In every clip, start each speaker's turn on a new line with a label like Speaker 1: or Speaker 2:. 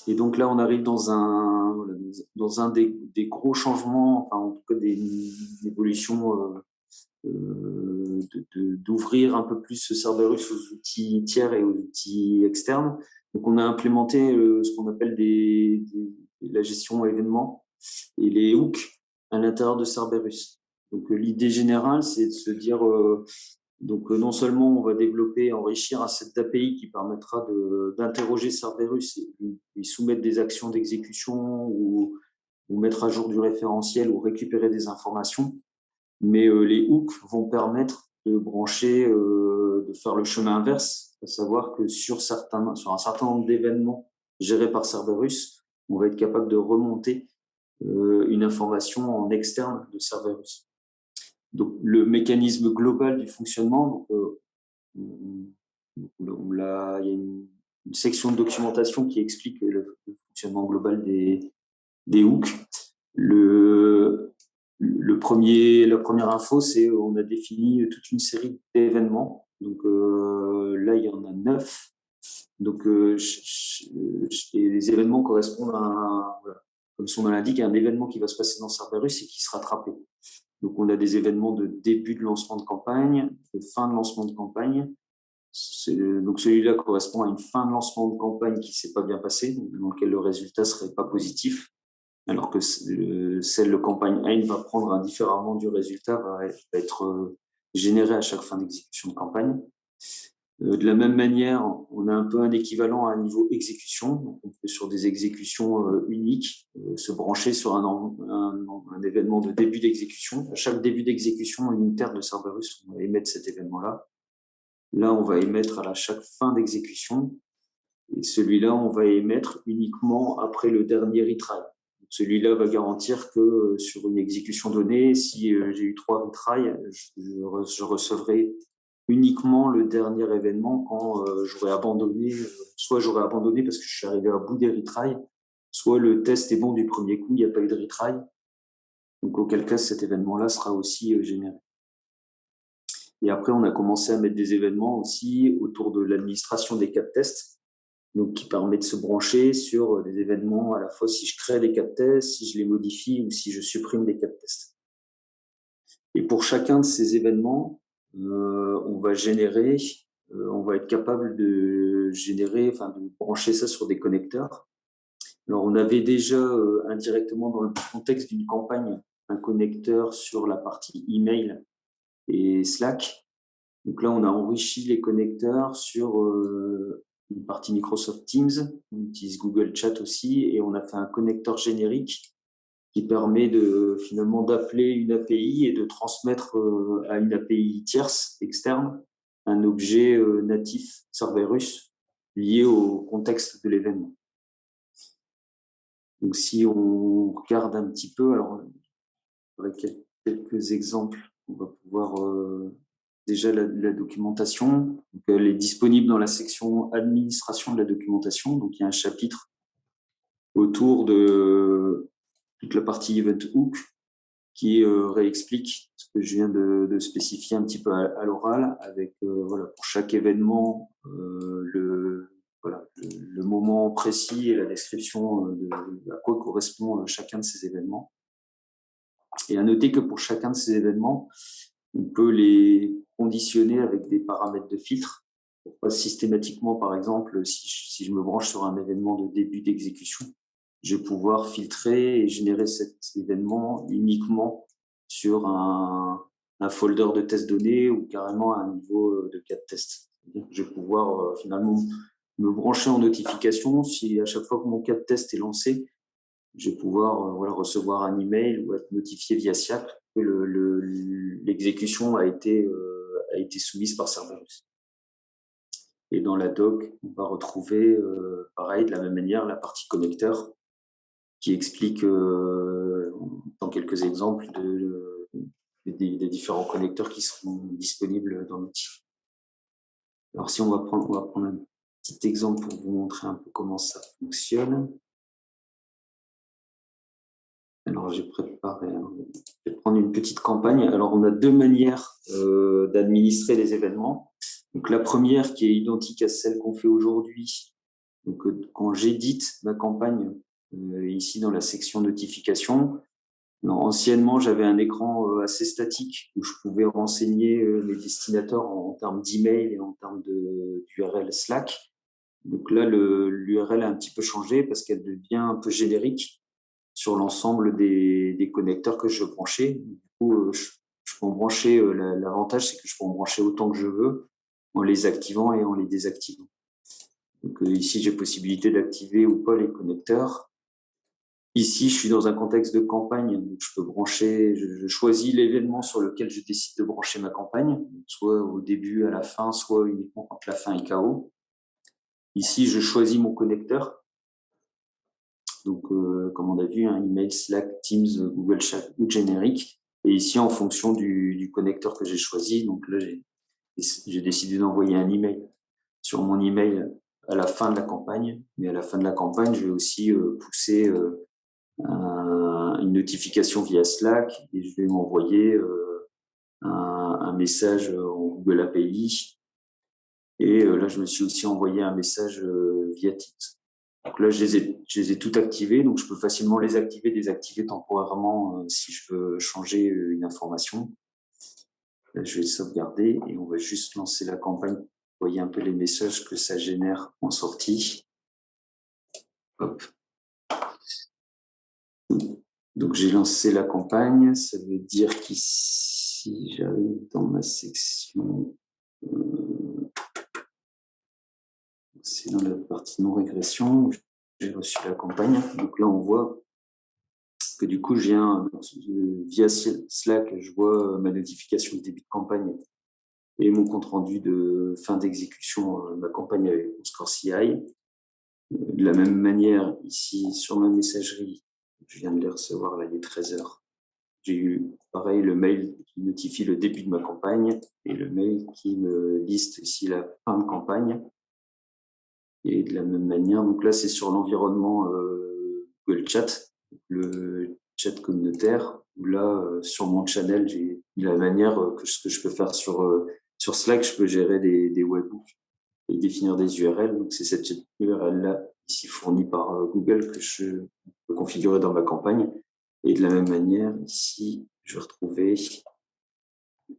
Speaker 1: Et donc là, on arrive dans un des gros changements, enfin en tout cas des évolutions, d'ouvrir un peu plus ce Cerberus aux outils tiers et aux outils externes. Donc on a implémenté ce qu'on appelle la gestion événements et les hooks à l'intérieur de Cerberus. Donc l'idée générale, c'est de se dire, non seulement on va développer, enrichir un set d'API qui permettra d'interroger Cerberus et soumettre des actions d'exécution ou mettre à jour du référentiel ou récupérer des informations, mais les hooks vont permettre de brancher, de faire le chemin inverse, à savoir que sur un certain nombre d'événements gérés par Cerberus, on va être capable de remonter une information en externe de Cerberus. Donc, le mécanisme global du fonctionnement, il y a une section de documentation qui explique le fonctionnement global des hooks. La première info, c'est on a défini toute une série d'événements. Donc là, il y en a 9. Donc les événements correspondent voilà, comme son nom l'indique, à un événement qui va se passer dans Cerberus et qui sera rattrapé. Donc on a des événements de début de lancement de campagne, de fin de lancement de campagne. Donc celui-là correspond à une fin de lancement de campagne qui ne s'est pas bien passée, dans lequel le résultat ne serait pas positif, alors que celle de campagne 1 va prendre indifféremment du résultat, va être générée à chaque fin d'exécution de campagne. De la même manière, on a un peu un équivalent à un niveau exécution. Donc on peut, sur des exécutions uniques, se brancher sur un événement de début d'exécution. À chaque début d'exécution unitaire de Cerberus, on va émettre cet événement-là. Là, on va émettre à chaque fin d'exécution. Et celui-là, on va émettre uniquement après le dernier retry. Celui-là va garantir que sur une exécution donnée, si j'ai eu 3 retries, je recevrai uniquement le dernier événement quand j'aurai abandonné, soit j'aurai abandonné parce que je suis arrivé à bout des retries, soit le test est bon du premier coup, il n'y a pas eu de retry. Donc auquel cas cet événement-là sera aussi généré. Et après, on a commencé à mettre des événements aussi autour de l'administration des cas de test, donc qui permet de se brancher sur des événements à la fois si je crée des cas de test, si je les modifie ou si je supprime des cas de test. Et pour chacun de ces événements, on va être capable de brancher ça sur des connecteurs. Alors, on avait déjà indirectement dans le contexte d'une campagne un connecteur sur la partie email et Slack. Donc là, on a enrichi les connecteurs sur une partie Microsoft Teams. On utilise Google Chat aussi et on a fait un connecteur générique qui permet finalement d'appeler une API et de transmettre à une API tierce externe un objet natif Cerberus lié au contexte de l'événement. Donc si on regarde un petit peu, alors avec quelques exemples, on va pouvoir déjà la documentation. Donc, elle est disponible dans la section administration de la documentation. Donc il y a un chapitre autour de toute la partie Event Hook qui réexplique ce que je viens de spécifier un petit peu à l'oral, avec voilà, pour chaque événement le moment précis et la description de à quoi correspond chacun de ces événements. Et à noter que pour chacun de ces événements, on peut les conditionner avec des paramètres de filtre. Pour pas systématiquement, par exemple, si je me branche sur un événement de début d'exécution, je vais pouvoir filtrer et générer cet événement uniquement sur un folder de test données ou carrément à un niveau de cas de test. Je vais pouvoir finalement me brancher en notification si à chaque fois que mon cas de test est lancé, je vais pouvoir recevoir un email ou être notifié via Slack que l'exécution a été soumise par Cerberus. Et dans la doc, on va retrouver, pareil, de la même manière, la partie connecteur qui explique dans quelques exemples des différents connecteurs qui seront disponibles dans l'outil. Alors si on va prendre un petit exemple pour vous montrer un peu comment ça fonctionne. Alors j'ai préparé, je vais prendre une petite campagne. Alors on a 2 manières d'administrer les événements. Donc la première qui est identique à celle qu'on fait aujourd'hui, Donc, quand j'édite ma campagne, ici dans la section notification, anciennement, j'avais un écran assez statique où je pouvais renseigner mes destinataires en termes d'email et en termes d'URL Slack. Donc là, l'URL a un petit peu changé parce qu'elle devient un peu générique sur l'ensemble des connecteurs que je branchais. Du coup, je peux en brancher, l'avantage, c'est que je peux en brancher autant que je veux en les activant et en les désactivant. Donc ici, j'ai possibilité d'activer ou pas les connecteurs. Ici, je suis dans un contexte de campagne, donc je peux brancher, je choisis l'événement sur lequel je décide de brancher ma campagne, soit au début, à la fin, soit uniquement quand la fin est KO. Ici, je choisis mon connecteur. Donc, comme on a vu, un email, Slack, Teams, Google Chat ou générique. Et ici, en fonction du connecteur que j'ai choisi, donc là, j'ai décidé d'envoyer un email sur mon email à la fin de la campagne. Mais à la fin de la campagne, je vais aussi pousser une notification via Slack et je vais m'envoyer un message en Google API. Et là, je me suis aussi envoyé un message via Teams. Donc là, je les ai toutes activées, donc je peux facilement les activer, désactiver temporairement si je veux changer une information. Là, je vais sauvegarder et on va juste lancer la campagne. Vous voyez un peu les messages que ça génère en sortie. Hop. Donc j'ai lancé la campagne, ça veut dire qu'ici, j'arrive dans ma section, c'est dans la partie non-régression, j'ai reçu la campagne. Donc là, on voit que du coup, via Slack, je vois ma notification de début de campagne et mon compte rendu de fin d'exécution de ma campagne avec mon score CI. De la même manière, ici, sur ma messagerie, je viens de les recevoir, là, il est 13h. J'ai eu, pareil, le mail qui notifie le début de ma campagne et le mail qui me liste ici la fin de campagne. Et de la même manière, donc là, c'est sur l'environnement Google Chat, le chat communautaire, où là, sur mon channel, j'ai de la manière que ce que je peux faire sur Slack, je peux gérer des webhooks et définir des URL. Donc, c'est cette URL-là, ici fournie par Google, que je peux configurer dans ma campagne. Et de la même manière, ici, je vais retrouver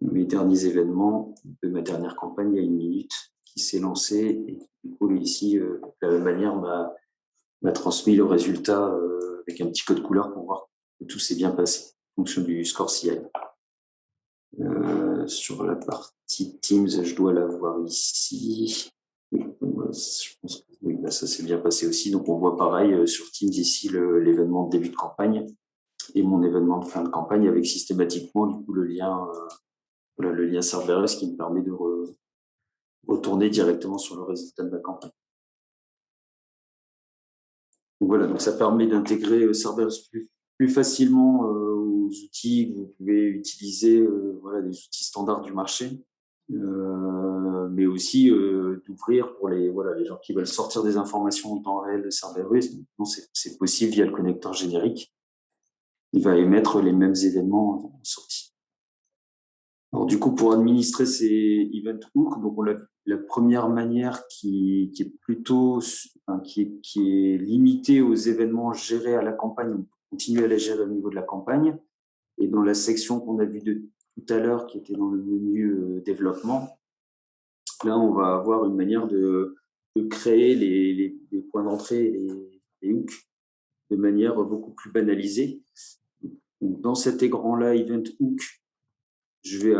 Speaker 1: mes derniers événements de ma dernière campagne il y a 1 minute qui s'est lancée et qui, du coup, ici, de la même manière, m'a transmis le résultat avec un petit code couleur pour voir que tout s'est bien passé en fonction du score CI. Sur la partie Teams, je dois la voir ici. Oui, je pense que oui, là, ça s'est bien passé aussi. Donc, on voit pareil sur Teams ici l'événement de début de campagne et mon événement de fin de campagne avec systématiquement du coup le lien Cerberus qui me permet de retourner directement sur le résultat de ma campagne. Donc voilà, donc ça permet d'intégrer Cerberus plus facilement aux outils que vous pouvez utiliser, voilà, des outils standards du marché, mais aussi d'ouvrir pour les gens qui veulent sortir des informations en temps réel de Cerberus. C'est possible via le connecteur générique. Il va émettre les mêmes événements en sortie. Alors du coup, pour administrer ces event hooks, donc la première manière qui est plutôt, qui est limitée aux événements gérés à la campagne, on peut continuer à les gérer au niveau de la campagne. Et dans la section qu'on a vue de tout à l'heure, qui était dans le menu développement, là, on va avoir une manière de créer les points d'entrée et les hooks de manière beaucoup plus banalisée. Donc, dans cet écran-là, event hook, je vais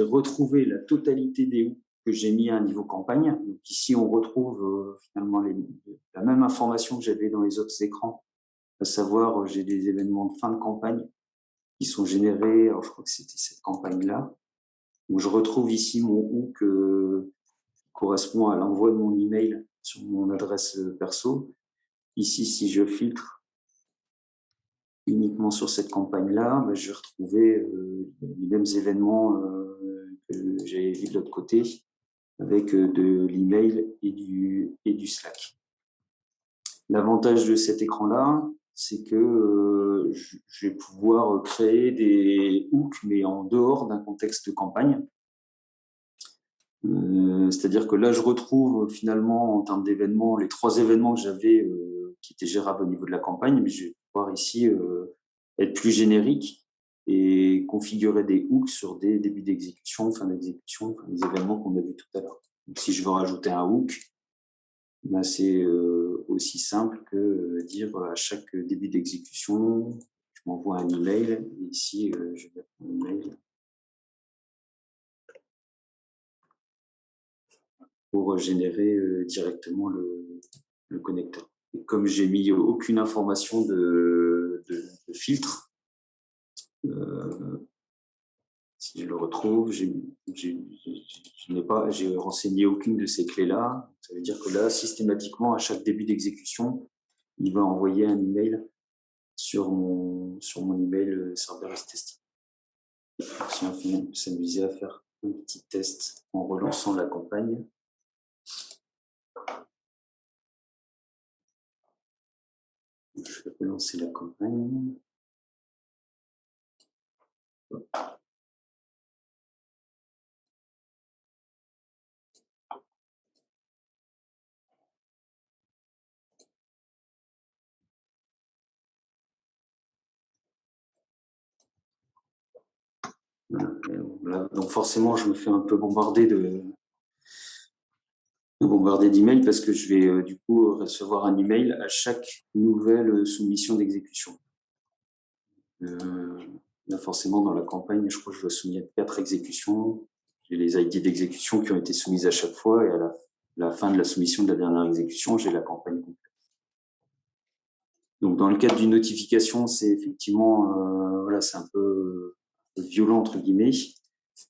Speaker 1: retrouver la totalité des hooks que j'ai mis à un niveau campagne. Donc ici, on retrouve finalement la même information que j'avais dans les autres écrans, à savoir j'ai des événements de fin de campagne qui sont générés, alors je crois que c'était cette campagne-là, où je retrouve ici mon hook qui correspond à l'envoi de mon email sur mon adresse perso. Ici, si je filtre uniquement sur cette campagne-là, je vais retrouver les mêmes événements que j'avais vu de l'autre côté, avec de l'email et du Slack. L'avantage de cet écran-là, c'est que je vais pouvoir créer des hooks, mais en dehors d'un contexte de campagne. C'est-à-dire que là, je retrouve finalement, en termes d'événements, les 3 événements que j'avais qui étaient gérables au niveau de la campagne, mais je vais pouvoir ici être plus générique et configurer des hooks sur des débuts d'exécution, fin d'exécution, enfin, les événements qu'on a vus tout à l'heure. Donc, si je veux rajouter un hook, ben, c'est aussi simple que dire à chaque début d'exécution, je m'envoie un email. Et ici, je vais mettre un email pour générer directement le connecteur. Et comme j'ai mis aucune information de filtre, si je le retrouve, je n'ai pas, j'ai renseigné aucune de ces clés-là. Ça veut dire que là, systématiquement, à chaque début d'exécution, il va envoyer un email sur mon email Cerberus Testing. Si on peut s'amuser à faire un petit test en relançant la campagne. Je vais relancer la campagne. Voilà. Donc forcément, je me fais un peu bombarder d'emails parce que je vais du coup recevoir un email à chaque nouvelle soumission d'exécution. Là, forcément, dans la campagne, je crois que je dois soumettre 4 exécutions. J'ai les ID d'exécution qui ont été soumises à chaque fois et à la fin de la soumission de la dernière exécution, j'ai la campagne complète. Donc, dans le cadre d'une notification, c'est effectivement, voilà, c'est un peu violent entre guillemets.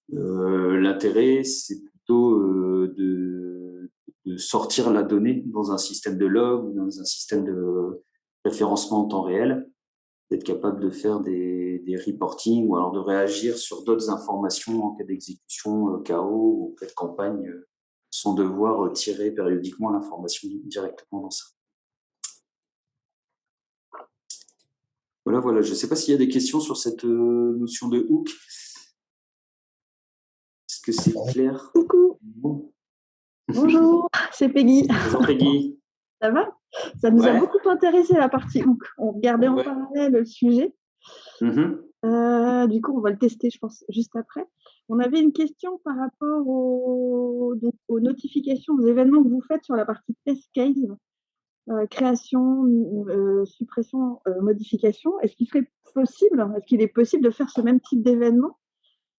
Speaker 1: L'intérêt, c'est plutôt de sortir la donnée dans un système de log ou dans un système de référencement en temps réel, d'être capable de faire des reporting ou alors de réagir sur d'autres informations en cas d'exécution KO ou en cas de campagne, sans devoir tirer périodiquement l'information directement dans ça. Voilà. Je ne sais pas s'il y a des questions sur cette notion de hook. Est-ce que c'est clair?
Speaker 2: Coucou.
Speaker 1: Bon.
Speaker 2: Bonjour, c'est Peggy.
Speaker 1: Bonjour Peggy.
Speaker 2: Ça va? Ça nous a beaucoup intéressé la partie hook. On regardait en parallèle le sujet. Du coup, on va le tester, je pense, juste après. On avait une question par rapport aux notifications, aux événements que vous faites sur la partie test case, création, suppression, modification. Est-ce qu'il est possible de faire ce même type d'événement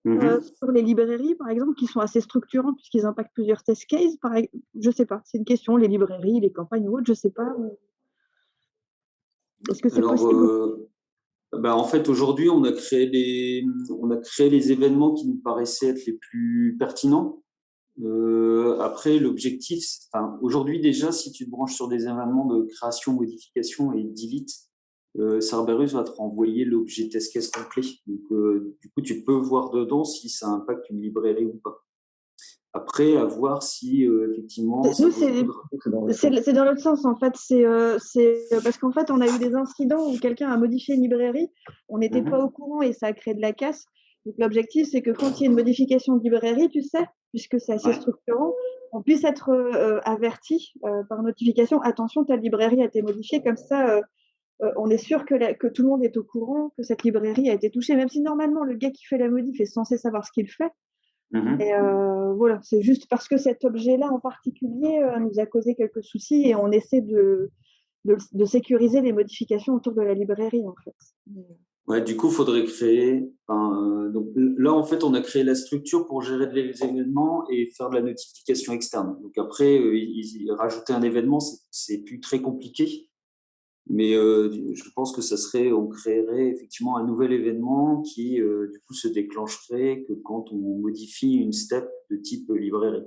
Speaker 2: sur les librairies, par exemple, qui sont assez structurants puisqu'ils impactent plusieurs test cases? Je ne sais pas, c'est une question, les librairies, les campagnes ou autres, je ne sais pas. Est-ce que c'est possible?
Speaker 1: En fait, aujourd'hui, on a créé les événements qui nous paraissaient être les plus pertinents. Après, l'objectif, aujourd'hui déjà, si tu te branches sur des événements de création, modification et delete, Cerberus va te renvoyer l'objet test case complet. Donc, du coup, tu peux voir dedans si ça impacte une librairie ou pas. Après, à voir si effectivement.
Speaker 2: Nous, c'est dans l'autre sens en fait. C'est parce qu'en fait, on a eu des incidents où quelqu'un a modifié une librairie, on n'était pas au courant et ça a créé de la casse. Donc l'objectif, c'est que quand il y a une modification de librairie, tu sais, puisque c'est assez structurant, on puisse être averti par notification. Attention, ta librairie a été modifiée. Comme ça, on est sûr que tout le monde est au courant que cette librairie a été touchée, même si normalement le gars qui fait la modif est censé savoir ce qu'il fait. Et voilà, c'est juste parce que cet objet-là en particulier nous a causé quelques soucis et on essaie de sécuriser les modifications autour de la librairie en fait.
Speaker 1: Ouais, du coup, il faudrait créer. Donc là, en fait, on a créé la structure pour gérer les événements et faire de la notification externe. Donc après, rajouter un événement, c'est plus très compliqué. Mais je pense que on créerait effectivement un nouvel événement qui, du coup, se déclencherait que quand on modifie une step de type librairie.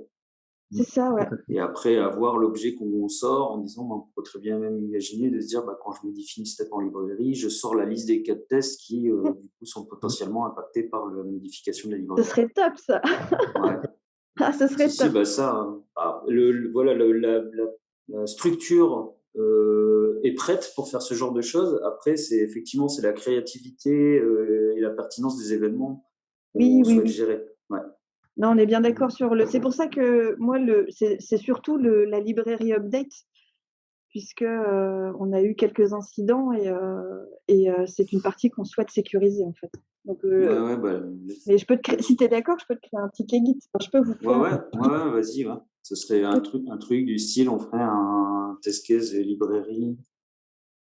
Speaker 2: C'est ça, ouais.
Speaker 1: Et après, avoir l'objet qu'on sort en disant, on peut très bien même imaginer de se dire, quand je modifie une step en librairie, je sors la liste des cas de tests qui, du coup, sont potentiellement impactés par la modification de la librairie.
Speaker 2: Ce serait top, ça.
Speaker 1: Ouais.
Speaker 2: Ah, ce serait top.
Speaker 1: Voilà, la structure est prête pour faire ce genre de choses. Après, c'est la créativité et la pertinence des événements qu'on souhaite gérer. Ouais.
Speaker 2: Non, on est bien d'accord sur le. C'est pour ça que moi, c'est surtout la librairie update, puisque on a eu quelques incidents et c'est une partie qu'on souhaite sécuriser en fait. Donc, mais si tu es d'accord, je peux te créer un ticket Git. Enfin, je peux vous faire.
Speaker 1: Ouais, vas-y. Ouais. Ce serait un truc du style, on ferait un test case librairie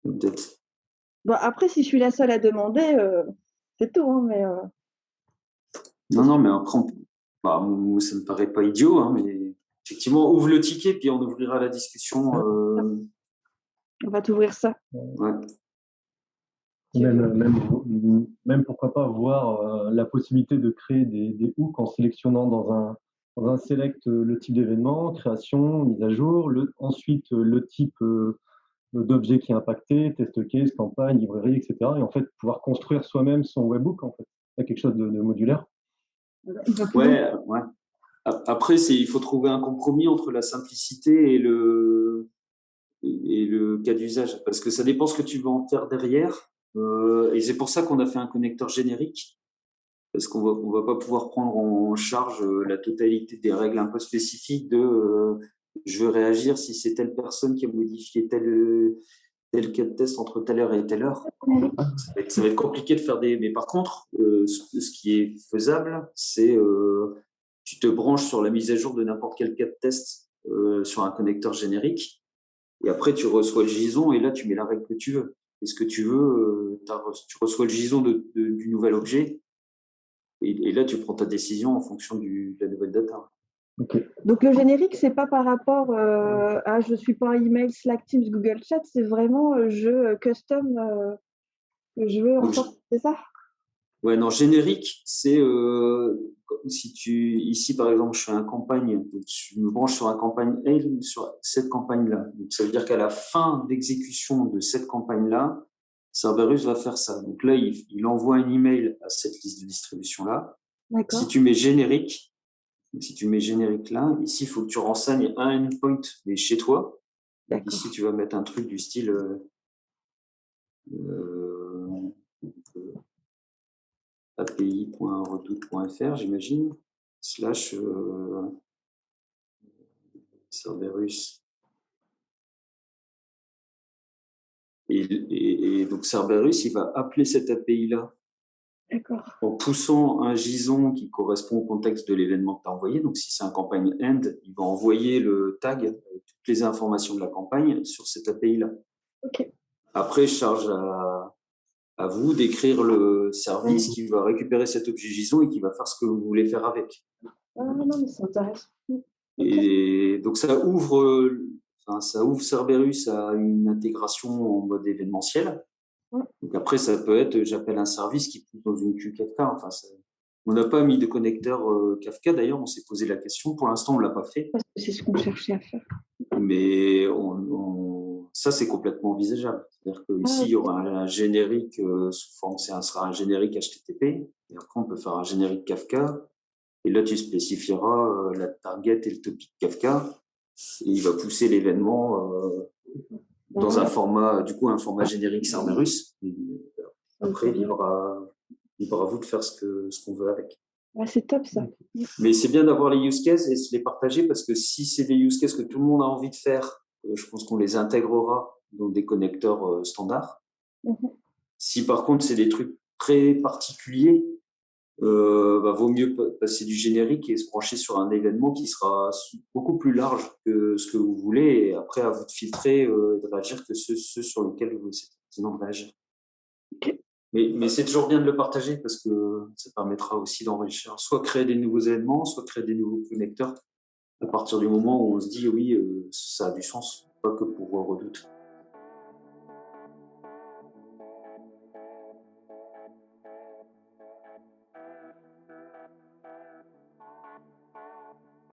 Speaker 1: update.
Speaker 2: Bon, après, si je suis la seule à demander, c'est tout. Hein, mais,
Speaker 1: non, mais après, ça me paraît pas idiot, hein, mais effectivement, ouvre le ticket, puis on ouvrira la discussion.
Speaker 2: On va t'ouvrir ça.
Speaker 1: Ouais.
Speaker 3: Même pourquoi pas voir la possibilité de créer des hooks en sélectionnant dans un select le type d'événement, création, mise à jour, ensuite le type d'objet qui est impacté, test case, campagne, librairie, etc. Et en fait, pouvoir construire soi-même son webhook, en fait. C'est quelque chose de modulaire.
Speaker 1: Ouais. Après, il faut trouver un compromis entre la simplicité et le cas d'usage, parce que ça dépend ce que tu veux en faire derrière. Et c'est pour ça qu'on a fait un connecteur générique, parce qu'on va pas pouvoir prendre en charge la totalité des règles un peu spécifiques de je veux réagir si c'est telle personne qui a modifié tel cas de test entre telle heure et telle heure. Ça va être compliqué de faire des. Mais par contre, ce qui est faisable, c'est tu te branches sur la mise à jour de n'importe quel cas de test sur un connecteur générique, et après tu reçois le JSON et là tu mets la règle que tu veux. Et ce que tu veux, tu reçois le JSON du nouvel objet, et là tu prends ta décision en fonction de la nouvelle data.
Speaker 2: Okay. Donc le générique, c'est pas par rapport à je suis pas un email, Slack, Teams, Google Chat, c'est vraiment custom que je veux en sorte, c'est ça?
Speaker 1: Ouais, non, générique, c'est ici par exemple, je fais une campagne, donc je me branche sur la campagne A, sur cette campagne-là. Donc ça veut dire qu'à la fin d'exécution de cette campagne-là, Cerberus va faire ça. Donc là, il envoie un email à cette liste de distribution-là. Si tu mets générique, là, ici, il faut que tu renseignes un endpoint, mais chez toi. Donc ici, tu vas mettre un truc du style api.redoute.fr, j'imagine, / Cerberus. Et donc Cerberus, il va appeler cette API-là en poussant un JSON qui correspond au contexte de l'événement que tu as envoyé. Donc si c'est un campagne end, il va envoyer le tag avec toutes les informations de la campagne sur cette API-là. Après, charge à vous d'écrire le service qui va récupérer cet objet JSON et qui va faire ce que vous voulez faire avec.
Speaker 2: Non, mais c'est intéressant.
Speaker 1: Et donc ça ouvre Cerberus à une intégration en mode événementiel. Donc après, ça peut être, j'appelle un service qui pousse dans une queue Kafka. Enfin, on n'a pas mis de connecteur Kafka, d'ailleurs, on s'est posé la question. Pour l'instant, on ne l'a pas fait.
Speaker 2: Parce que c'est ce qu'on cherchait à faire.
Speaker 1: Mais ça, c'est complètement envisageable. C'est-à-dire qu'ici, il y aura un générique sous forme, ça sera un générique HTTP. Et après, on peut faire un générique Kafka. Et là, tu spécifieras la target et le topic Kafka. Et il va pousser l'événement dans un format générique Cerberus. Après, libre à vous de faire ce qu'on veut avec.
Speaker 2: Ouais, c'est top ça.
Speaker 1: Mais c'est bien d'avoir les use cases et se les partager, parce que si c'est des use cases que tout le monde a envie de faire, je pense qu'on les intégrera dans des connecteurs standards. Si par contre c'est des trucs très particuliers, vaut mieux passer du générique et se brancher sur un événement qui sera beaucoup plus large que ce que vous voulez, et après à vous de filtrer et de réagir que ceux sur lesquels vous êtes pertinent de réagir. Mais c'est toujours bien de le partager, parce que ça permettra aussi d'enrichir, soit créer des nouveaux événements, soit créer des nouveaux connecteurs, à partir du moment où on se dit oui, ça a du sens, pas que pour Redoute.